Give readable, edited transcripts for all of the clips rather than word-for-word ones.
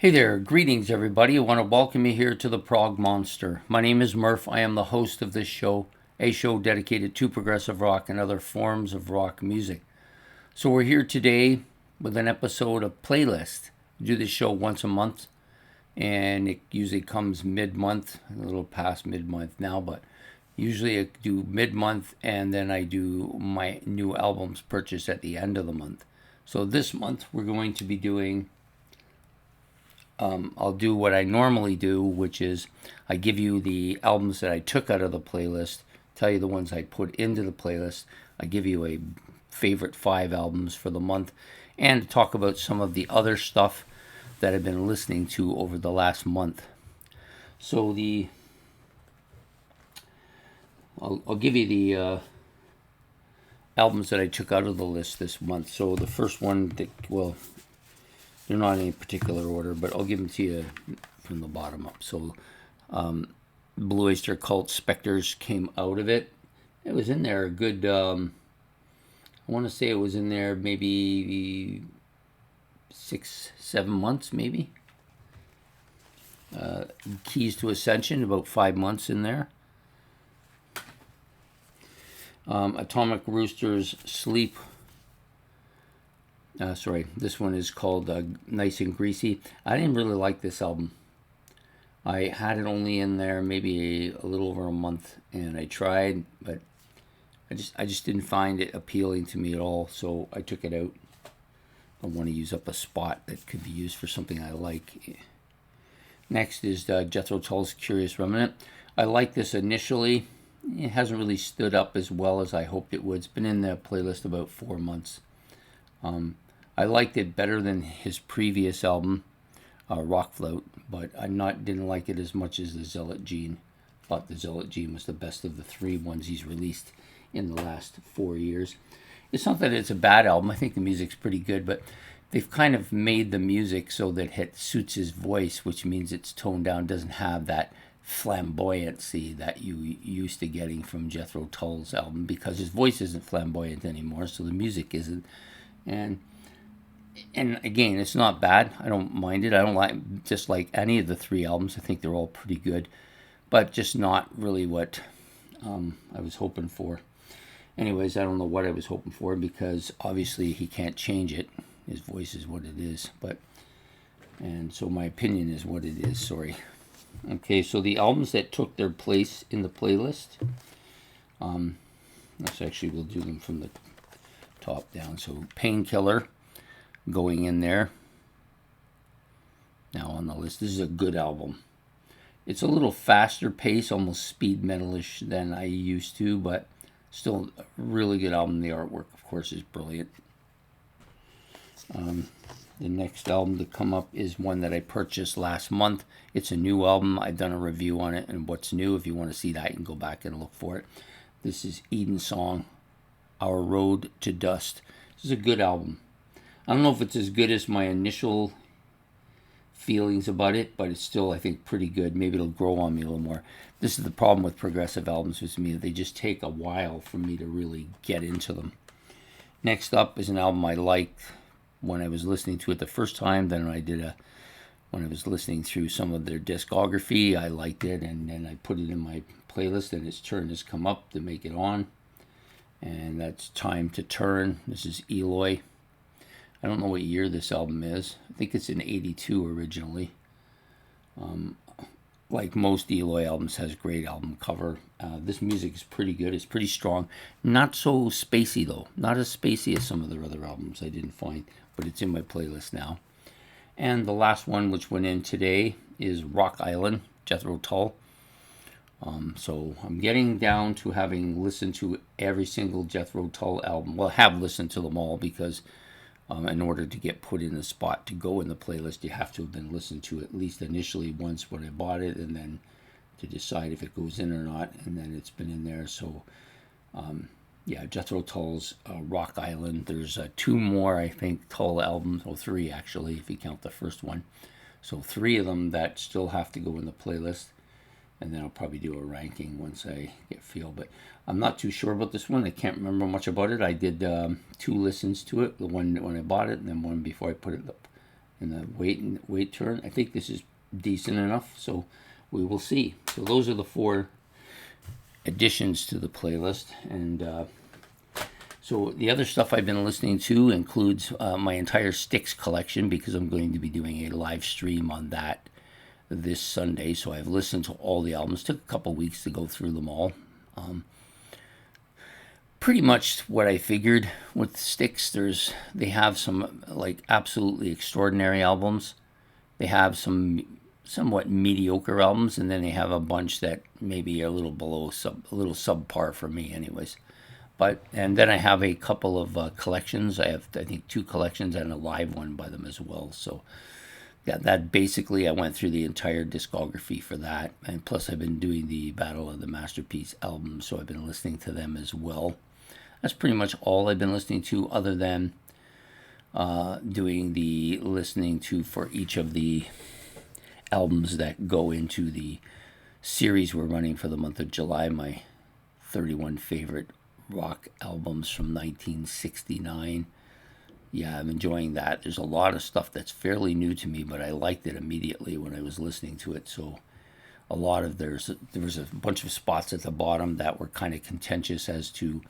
Hey there, greetings everybody. I want to welcome you here to the Prog Monster. My name is Murph. I am the host of this show, a show dedicated to progressive rock and other forms of rock music. So we're here today with an episode of Playlist. I do this show once a month, and it usually comes mid-month, a little past mid-month now, but usually I do mid-month, and then I do my new albums purchased at the end of the month. So this month we're going to be doing I'll do what I normally do, which is I give you the albums that I took out of the playlist, tell you the ones I put into the playlist. I give you a favorite 5 albums for the month, and talk about some of the other stuff that I've been listening to over the last month. So I'll give you the albums that I took out of the list this month. So the first one they're not in any particular order, but I'll give them to you from the bottom up. So, Blue Oyster Cult Spectres came out of it. It was in there a good, I want to say it was in there maybe 6-7 months, maybe. Keys to Ascension, about 5 months in there. Atomic Roosters Sleep. This one is called Nice and Greasy. I didn't really like this album. I had it only in there maybe a little over a month, and I tried, but I just didn't find it appealing to me at all, so I took it out. I want to use up a spot that could be used for something I like. Next is Jethro Tull's Curious Remnant. I liked this initially. It hasn't really stood up as well as I hoped it would. It's been in the playlist about 4 months. I liked it better than his previous album, Rock Float, but I didn't like it as much as the Zealot Gene. Thought the Zealot Gene was the best of the 3 ones he's released in the last 4 years. It's not that it's a bad album. I think the music's pretty good, but they've kind of made the music so that it suits his voice, which means it's toned down, doesn't have that flamboyancy that you used to getting from Jethro Tull's album, because his voice isn't flamboyant anymore, so the music isn't. And again, it's not bad. I don't mind it. I don't like any of the 3 albums. I think they're all pretty good, but just not really what I was hoping for. Anyways, I don't know what I was hoping for, because obviously he can't change it. His voice is what it is, and so my opinion is what it is. Sorry. Okay, so the albums that took their place in the playlist. We'll do them from the top down. So Painkiller going in there now on the list. This is a good album. It's a little faster pace, almost speed metalish than I used to, but still a really good album. The artwork, of course, is brilliant. The next album to come up is one that I purchased last month. It's a new album. I've done a review on it and what's new. If you want to see that, you can go back and look for it. This is Edensong, Our Road to Dust. This is a good album. I don't know if it's as good as my initial feelings about it, but it's still, I think, pretty good. Maybe it'll grow on me a little more. This is the problem with progressive albums with me. They just take a while for me to really get into them. Next up is an album I liked when I was listening to it the first time. Then when I was listening through some of their discography, I liked it, and then I put it in my playlist, and its turn has come up to make it on. And that's Time to Turn. This is Eloy. I don't know what year this album is. I think it's in 82 originally. Like most Eloy albums, has great album cover. This music is pretty good. It's pretty strong. Not so spacey, though. Not as spacey as some of their other albums I didn't find, but it's in my playlist now. And the last one, which went in today, is Rock Island, Jethro Tull. So I'm getting down to having listened to every single Jethro Tull album. Well, I have listened to them all, because in order to get put in the spot to go in the playlist, you have to have been listened to at least initially once when I bought it, and then to decide if it goes in or not, and then it's been in there. So Jethro Tull's Rock Island. There's 2 more, I think, Tull albums, or 3 actually, if you count the first one. So 3 of them that still have to go in the playlist. And then I'll probably do a ranking once I get feel. But I'm not too sure about this one. I can't remember much about it. I did 2 listens to it. The one when I bought it, and then one before I put it in the weight turn. I think this is decent enough, so we will see. So those are the 4 additions to the playlist, and so the other stuff I've been listening to includes my entire Styx collection, because I'm going to be doing a live stream on that this Sunday. So I've listened to all the albums. Took a couple weeks to go through them all. Pretty much what I figured with Styx. They have some like absolutely extraordinary albums. They have some somewhat mediocre albums, and then they have a bunch that maybe are a little below a little subpar for me, anyways. And then I have a couple of collections. I have, I think, 2 collections and a live one by them as well. So yeah, that basically I went through the entire discography for that, and plus I've been doing the Battle of the Masterpiece albums, so I've been listening to them as well. That's pretty much all I've been listening to, other than doing the listening to for each of the albums that go into the series we're running for the month of July, my 31 favorite rock albums from 1969. Yeah, I'm enjoying that. There's a lot of stuff that's fairly new to me, but I liked it immediately when I was listening to it. So a lot of there was a bunch of spots at the bottom that were kind of contentious as to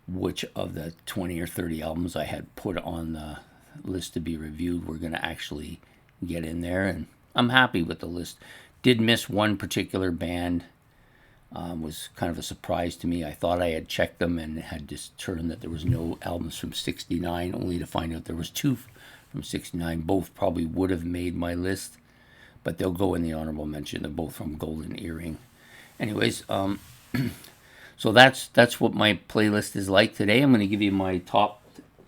which of the 20 or 30 albums I had put on the list to be reviewed were going to actually get in there, and I'm happy with the list. Did miss one particular band. Was kind of a surprise to me. I thought I had checked them and had determined that there was no albums from 69, only to find out there was 2 from 69. Both probably would have made my list, but they'll go in the honorable mention. They're both from Golden Earring. Anyways, so that's what my playlist is like today. I'm going to give you my top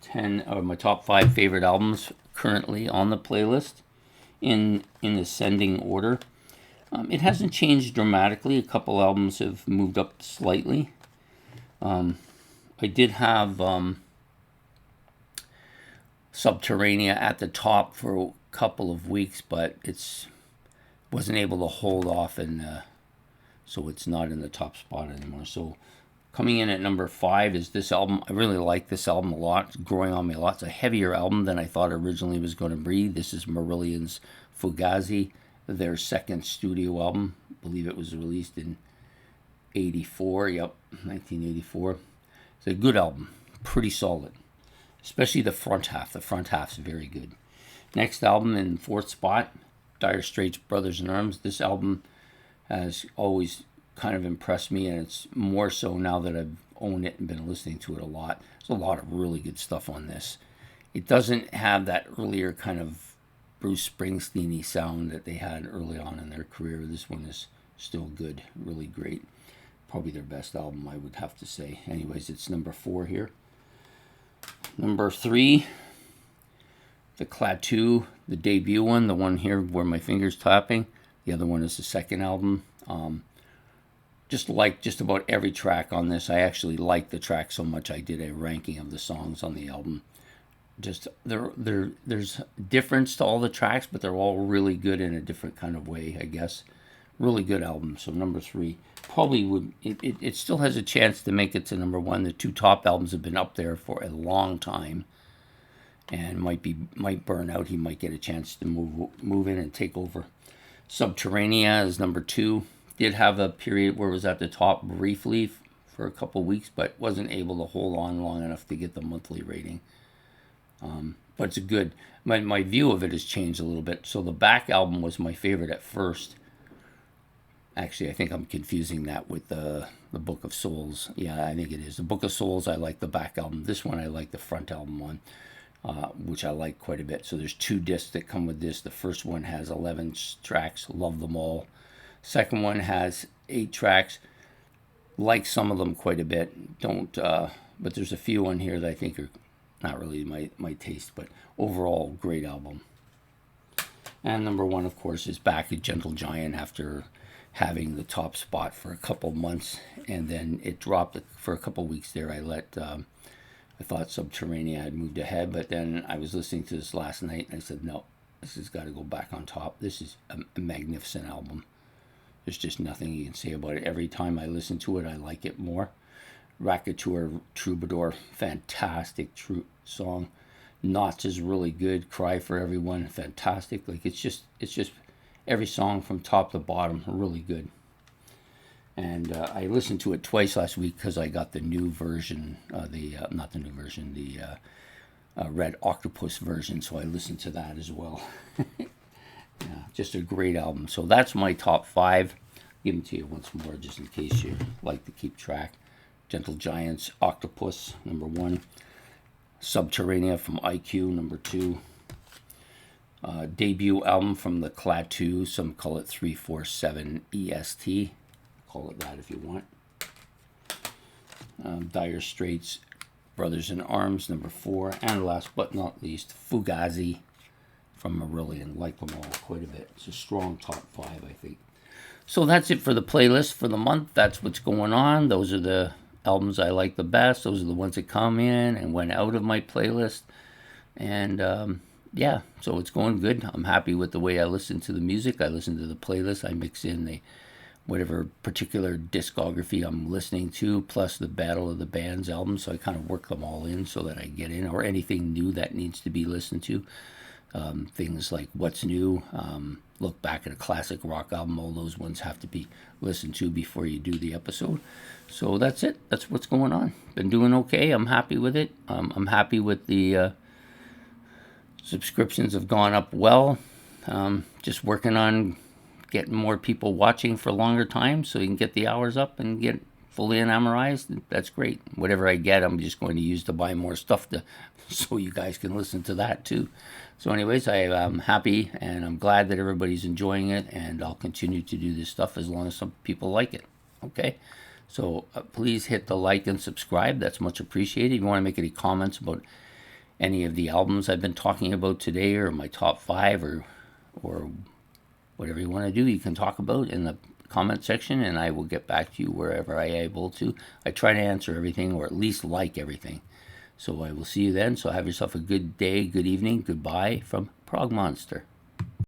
10 or my top 5 favorite albums currently on the playlist in ascending order. It hasn't changed dramatically. A couple albums have moved up slightly. I did have Subterranea at the top for a couple of weeks, but wasn't able to hold off, and so it's not in the top spot anymore. So coming in at number 5 is this album. I really like this album a lot. It's growing on me a lot. It's a heavier album than I thought originally was going to be. This is Marillion's Fugazi, their second studio album. I believe it was released in 84. Yep, 1984. It's a good album. Pretty solid. Especially the front half. The front half's very good. Next album in 4th spot, Dire Straits' Brothers in Arms. This album has always kind of impressed me, and it's more so now that I've owned it and been listening to it a lot. There's a lot of really good stuff on this. It doesn't have that earlier kind of Bruce Springsteen-y sound that they had early on in their career. This one is still good, really great. Probably their best album, I would have to say. Anyways, it's number 4 here. Number 3, the Klaatu, the debut one, the one here where my finger's tapping. The other one is the second album. Just like just about every track on this. I actually like the track so much I did a ranking of the songs on the album. Just there's difference to all the tracks, but they're all really good in a different kind of way, I guess. Really good album. So number 3 probably would it still has a chance to make it to number 1. The 2 top albums have been up there for a long time, and might burn out. He might get a chance to move in and take over. Subterranea is number 2. Did have a period where it was at the top briefly for a couple weeks, but wasn't able to hold on long enough to get the monthly rating. But it's a good. My view of it has changed a little bit. So the back album was my favorite at first. Actually, I think I'm confusing that with the Book of Souls. Yeah, I think it is. The Book of Souls, I like the back album. This one, I like the front album one, which I like quite a bit. So there's 2 discs that come with this. The first one has 11 tracks. Love them all. Second one has 8 tracks. Like some of them quite a bit. But there's a few on here that I think are not really my taste, but overall, great album. And number 1, of course, is back at Gentle Giant after having the top spot for a couple months, and then it dropped for a couple weeks there. I thought Subterranea had moved ahead, but then I was listening to this last night, and I said, no, this has got to go back on top. This is a magnificent album. There's just nothing you can say about it. Every time I listen to it, I like it more. Raconteur Troubadour, fantastic song. Knots is really good. Cry for Everyone, fantastic. Like it's just every song from top to bottom really good. And I listened to it twice last week because I got the new version, not the new version, the Red Octopus version. So I listened to that as well. Yeah, just a great album. So that's my top 5. Give them to you once more, just in case you like to keep track. Gentle Giants, Octopus, number 1. Subterranea from IQ, number 2. Debut album from the Klaatu, some call it 347 EST. Call it that if you want. Dire Straits, Brothers in Arms, number 4. And last but not least, Fugazi from Marillion. Like them all quite a bit. It's a strong top 5, I think. So that's it for the playlist for the month. That's what's going on. Those are the albums I like the best. Those are the ones that come in and went out of my playlist. And yeah, so it's going good. I'm happy with the way I listen to the music. I listen to the playlist. I mix in the whatever particular discography I'm listening to, plus the Battle of the Bands album. So I kind of work them all in so that I get in, or anything new that needs to be listened to. Things like What's New, look back at a classic rock album. All those ones have to be listened to before you do the episode. So that's it. That's what's going on. Been doing okay. I'm happy with it. I'm happy with the subscriptions have gone up well. Just working on getting more people watching for longer time so you can get the hours up and get fully enamorized. That's great. Whatever I get, I'm just going to use to buy more stuff so you guys can listen to that too. So anyways, I'm happy and I'm glad that everybody's enjoying it, and I'll continue to do this stuff as long as some people like it. Okay? So please hit the like and subscribe. That's much appreciated. If you want to make any comments about any of the albums I've been talking about today, or my top 5, or whatever you want to do, you can talk about in the comment section, and I will get back to you wherever I am able to. I try to answer everything, or at least like everything. So I will see you then. So have yourself a good day, good evening, goodbye from Prog Monster.